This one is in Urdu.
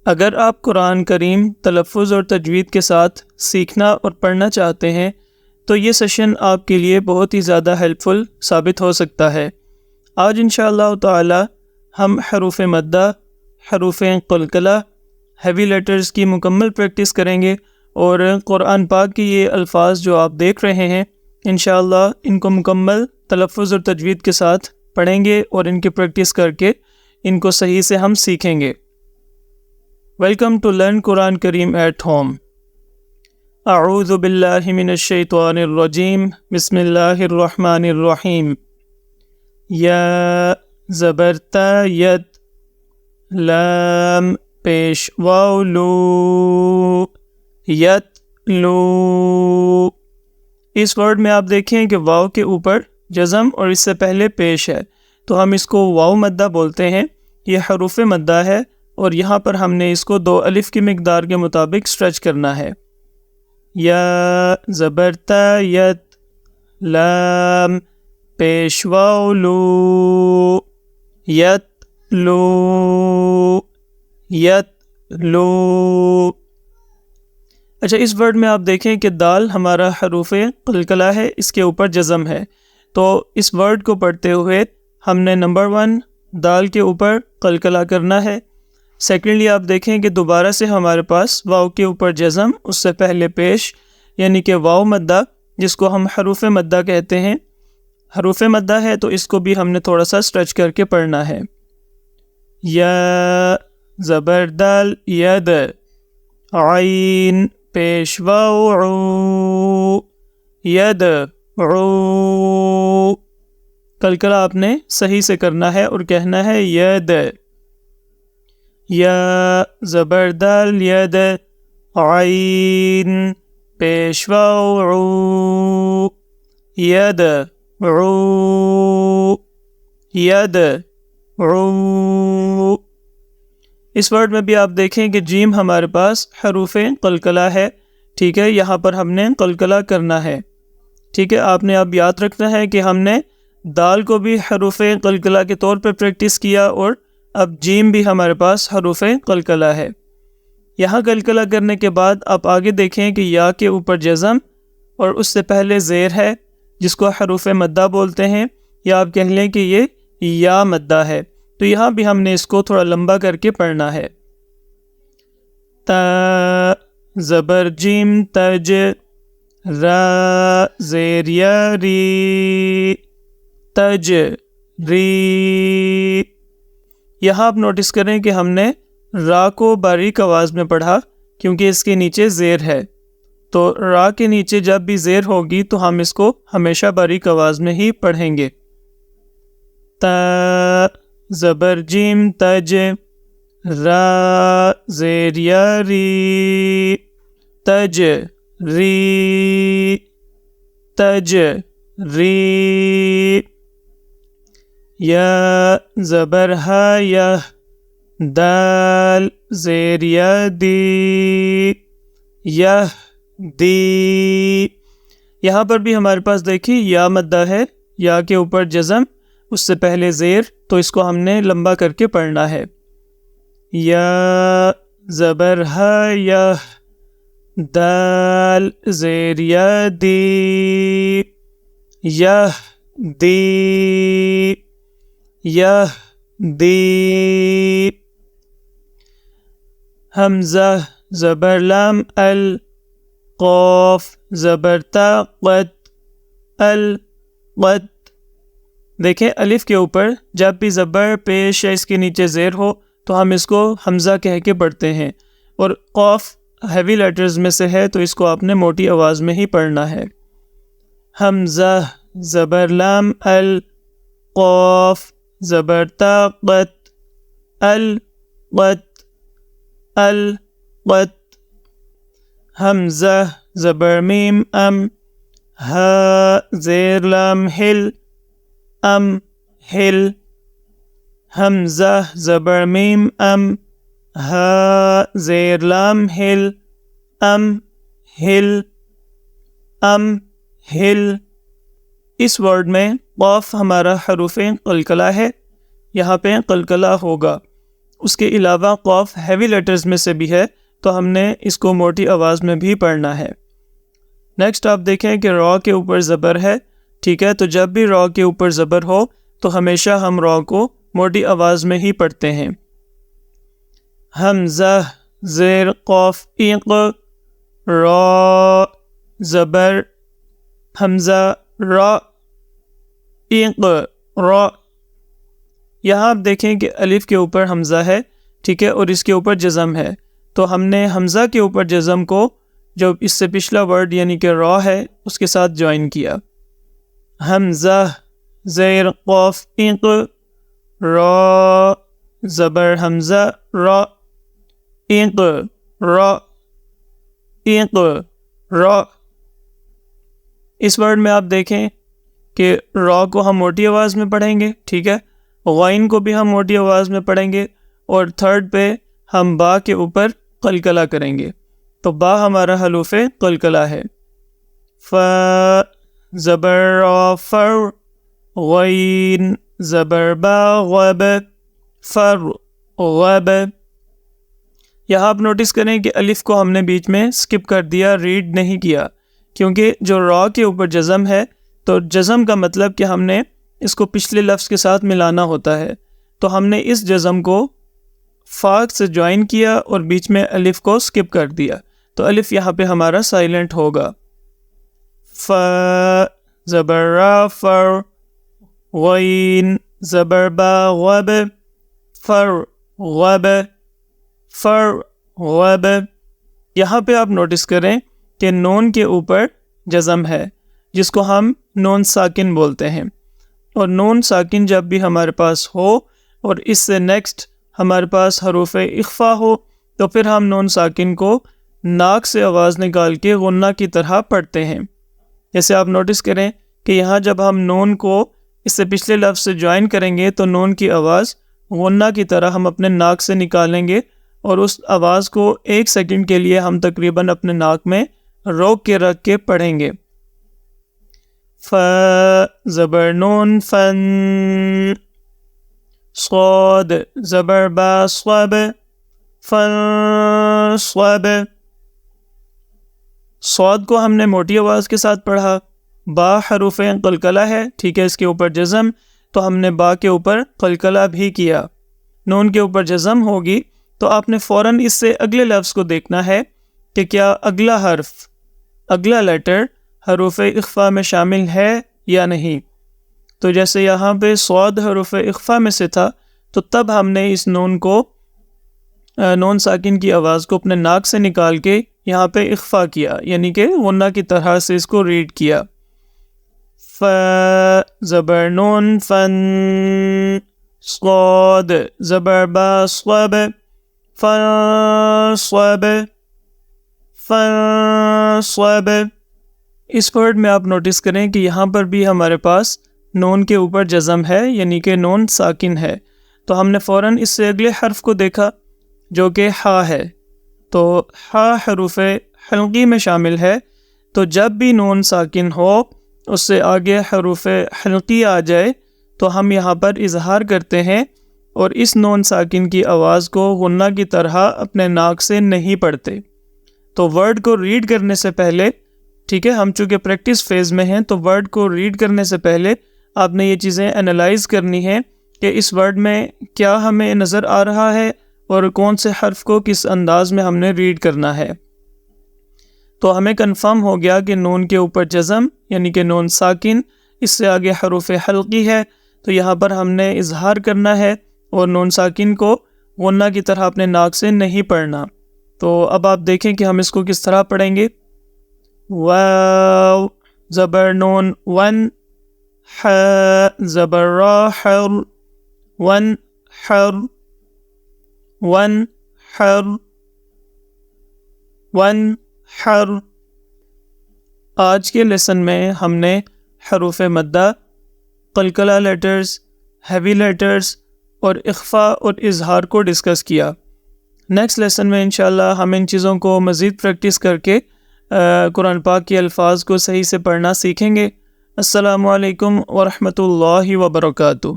اگر آپ قرآن کریم تلفظ اور تجوید کے ساتھ سیکھنا اور پڑھنا چاہتے ہیں تو یہ سیشن آپ کے لیے بہت ہی زیادہ ہیلپ فل ثابت ہو سکتا ہے۔ آج انشاءاللہ تعالی ہم حروف مدہ، حروف قلقلہ، ہیوی لیٹرز کی مکمل پریکٹس کریں گے، اور قرآن پاک کی یہ الفاظ جو آپ دیکھ رہے ہیں انشاءاللہ ان کو مکمل تلفظ اور تجوید کے ساتھ پڑھیں گے اور ان کی پریکٹس کر کے ان کو صحیح سے ہم سیکھیں گے۔ Welcome to learn Quran Kareem at home. اعوذ باللہ من الشیطان الرجیم، بسم اللہ الرحمن الرحیم۔ یا زبر تا ید، لام پیش واو لو، یت لو۔ اس ورڈ میں آپ دیکھیں کہ واو کے اوپر جزم اور اس سے پہلے پیش ہے، تو ہم اس کو واو مدہ بولتے ہیں۔ یہ حروف مدہ ہے اور یہاں پر ہم نے اس کو 2 الف کی مقدار کے مطابق سٹریچ کرنا ہے۔ یا زبر تا یت، لام پیش واو لو، یت لو، یت لو۔ اچھا، اس ورڈ میں آپ دیکھیں کہ دال ہمارا حروف قلقلہ ہے، اس کے اوپر جزم ہے، تو اس ورڈ کو پڑھتے ہوئے ہم نے نمبر 1 دال کے اوپر قلقلہ کرنا ہے۔ سیکنڈلی آپ دیکھیں کہ دوبارہ سے ہمارے پاس واو کے اوپر جزم، اس سے پہلے پیش، یعنی کہ واو مدہ جس کو ہم حروف مدہ کہتے ہیں۔ حروف مدہ ہے تو اس کو بھی ہم نے تھوڑا سا سٹریچ کر کے پڑھنا ہے۔ یا زبر دال ید، عین پیش واو عو، ید عو۔ قلقلہ آپ نے صحیح سے کرنا ہے اور کہنا ہے ید۔ یا زبر دال ید، عین پیش واو عو، ید عو، ید عو۔ اس ورڈ میں بھی آپ دیکھیں کہ جیم ہمارے پاس حروف قلقلہ ہے، ٹھیک ہے، یہاں پر ہم نے قلقلہ کرنا ہے، ٹھیک ہے۔ آپ نے اب یاد رکھنا ہے کہ ہم نے دال کو بھی حروف قلقلہ کے طور پہ پریکٹس کیا، اور اب جیم بھی ہمارے پاس حروف قلقلہ ہے۔ یہاں قلقلہ کرنے کے بعد آپ آگے دیکھیں کہ یا کے اوپر جزم اور اس سے پہلے زیر ہے، جس کو حروف مدہ بولتے ہیں، یا آپ کہہ لیں کہ یہ یا مدہ ہے، تو یہاں بھی ہم نے اس کو تھوڑا لمبا کر کے پڑھنا ہے۔ تا زبر جیم تج، را زیر یا ری، تج ری۔ یہاں آپ نوٹس کریں کہ ہم نے را کو باریک آواز میں پڑھا کیونکہ اس کے نیچے زیر ہے، تو را کے نیچے جب بھی زیر ہوگی تو ہم اس کو ہمیشہ باریک آواز میں ہی پڑھیں گے۔ تا زبر جیم تج، را زیر یا ری، تج ری، تج ری۔ یا زبر ہا یہ، دال زیر یا دی، یہ دی۔ یہاں پر بھی ہمارے پاس دیکھیں یا مدہ ہے، یا کے اوپر جزم، اس سے پہلے زیر، تو اس کو ہم نے لمبا کر کے پڑھنا ہے۔ یا زبر ہا یہ، دال زیر یا دی، یہ دی، یہ دی۔ حمزہ زبر لام ال، قاف زبر تا قت، ال قت۔ دیکھیں الف کے اوپر جب بھی زبر پیش یا اس کے نیچے زیر ہو تو ہم اس کو حمزہ کہہ کے پڑھتے ہیں، اور قاف ہیوی لیٹرز میں سے ہے تو اس کو آپ نے موٹی آواز میں ہی پڑھنا ہے۔ حمزہ زبر لام ال، قاف زبر تا قت، ال قت، ال قت۔ حمزہ زبر میم ام، ہا زیر لام ہل، ام ہل۔ حمزہ زبر میم ام، ہا زیر لام ہل، ام ہل، ام ہل۔ اس ورڈ میں قاف ہمارا حروف قلقلہ ہے، یہاں پہ قلقلہ ہوگا، اس کے علاوہ قاف ہیوی لیٹرز میں سے بھی ہے، تو ہم نے اس کو موٹی آواز میں بھی پڑھنا ہے۔ نیکسٹ آپ دیکھیں کہ را کے اوپر زبر ہے، ٹھیک ہے، تو جب بھی را کے اوپر زبر ہو تو ہمیشہ ہم را کو موٹی آواز میں ہی پڑھتے ہیں۔ حمزہ زیر قاف ایق، را زبر حمزہ را ایق را۔ یہاں آپ دیکھیں کہ الف کے اوپر حمزہ ہے، ٹھیک ہے، اور اس کے اوپر جزم ہے، تو ہم نے حمزہ کے اوپر جزم کو جو اس سے پچھلا ورڈ یعنی کہ را ہے اس کے ساتھ جوائن کیا۔ حمزہ زیر قاف ایق، را زبر حمزہ را ایق را ایق را۔ اس ورڈ میں آپ دیکھیں کہ را کو ہم موٹی آواز میں پڑھیں گے، ٹھیک ہے، غائن کو بھی ہم موٹی آواز میں پڑھیں گے، اور تھرڈ پہ ہم با کے اوپر قلقلہ کریں گے، تو با ہمارا حروف قلقلہ ہے۔ ف زبر را فر، غین زبر با غب فر غب۔ یہاں آپ نوٹس کریں کہ الف کو ہم نے بیچ میں سکپ کر دیا، ریڈ نہیں کیا، کیونکہ جو را کے اوپر جزم ہے تو جزم کا مطلب کہ ہم نے اس کو پچھلے لفظ کے ساتھ ملانا ہوتا ہے، تو ہم نے اس جزم کو فا سے جوائن کیا اور بیچ میں الف کو سکپ کر دیا، تو الف یہاں پہ ہمارا سائلنٹ ہوگا۔ ف زبر را فر، غین زبر با غب فر غب فر غب۔ یہاں پہ آپ نوٹس کریں کہ نون کے اوپر جزم ہے جس کو ہم نون ساکن بولتے ہیں، اور نون ساکن جب بھی ہمارے پاس ہو اور اس سے نیکسٹ ہمارے پاس حروف اخفا ہو تو پھر ہم نون ساکن کو ناک سے آواز نکال کے غنہ کی طرح پڑھتے ہیں۔ جیسے آپ نوٹس کریں کہ یہاں جب ہم نون کو اس سے پچھلے لفظ سے جوائن کریں گے تو نون کی آواز غنہ کی طرح ہم اپنے ناک سے نکالیں گے، اور اس آواز کو 1 سیکنڈ کے لیے ہم تقریباً اپنے ناک میں روک کے رکھ کے پڑھیں گے۔ ف زبر نون فن، صاد زبر با صب فن صب۔ صاد کو ہم نے موٹی آواز کے ساتھ پڑھا، با حروف قلقلہ ہے، ٹھیک ہے، اس کے اوپر جزم، تو ہم نے با کے اوپر قلقلہ بھی کیا۔ نون کے اوپر جزم ہوگی تو آپ نے فوراً اس سے اگلے لفظ کو دیکھنا ہے کہ کیا اگلا حرف، اگلا لیٹر حروف اخفا میں شامل ہے یا نہیں۔ تو جیسے یہاں پہ صاد حروف اخفا میں سے تھا تو تب ہم نے اس نون کو، نون ساکن کی آواز کو اپنے ناک سے نکال کے یہاں پہ اخفا کیا، یعنی کہ غنہ کی طرح سے اس کو ریڈ کیا۔ ف زبر نون فن، صاد زبر با صب فن صب فن صب۔ اس ورڈ میں آپ نوٹس کریں کہ یہاں پر بھی ہمارے پاس نون کے اوپر جزم ہے، یعنی کہ نون ساکن ہے، تو ہم نے فوراً اس سے اگلے حرف کو دیکھا جو کہ ہا ہے، تو ہا حروف حلقی میں شامل ہے، تو جب بھی نون ساکن ہو اس سے آگے حروف حلقی آ جائے تو ہم یہاں پر اظہار کرتے ہیں اور اس نون ساکن کی آواز کو غنہ کی طرح اپنے ناک سے نہیں پڑھتے۔ تو ورڈ کو ریڈ کرنے سے پہلے، ٹھیک ہے، ہم چونکہ پریکٹس فیز میں ہیں تو ورڈ کو ریڈ کرنے سے پہلے آپ نے یہ چیزیں انالائز کرنی ہیں کہ اس ورڈ میں کیا ہمیں نظر آ رہا ہے اور کون سے حرف کو کس انداز میں ہم نے ریڈ کرنا ہے۔ تو ہمیں کنفرم ہو گیا کہ نون کے اوپر جزم یعنی کہ نون ساکن، اس سے آگے حروف حلقی ہے، تو یہاں پر ہم نے اظہار کرنا ہے اور نون ساکن کو غنہ کی طرح اپنے ناک سے نہیں پڑھنا۔ تو اب آپ دیکھیں کہ ہم اس کو کس طرح پڑھیں گے۔ واو زبر نون ون، ح زبر را حر ون حر ون حر ون حر۔ آج کے لیسن میں ہم نے حروف مدہ، قلقلہ لیٹرز، ہیوی لیٹرز اور اخفا اور اظہار کو ڈسکس کیا۔ نیکسٹ لیسن میں انشاءاللہ ہم ان چیزوں کو مزید پریکٹس کر کے قرآن پاک کے الفاظ کو صحیح سے پڑھنا سیکھیں گے۔ السلام علیکم ورحمۃ اللہ وبرکاتہ۔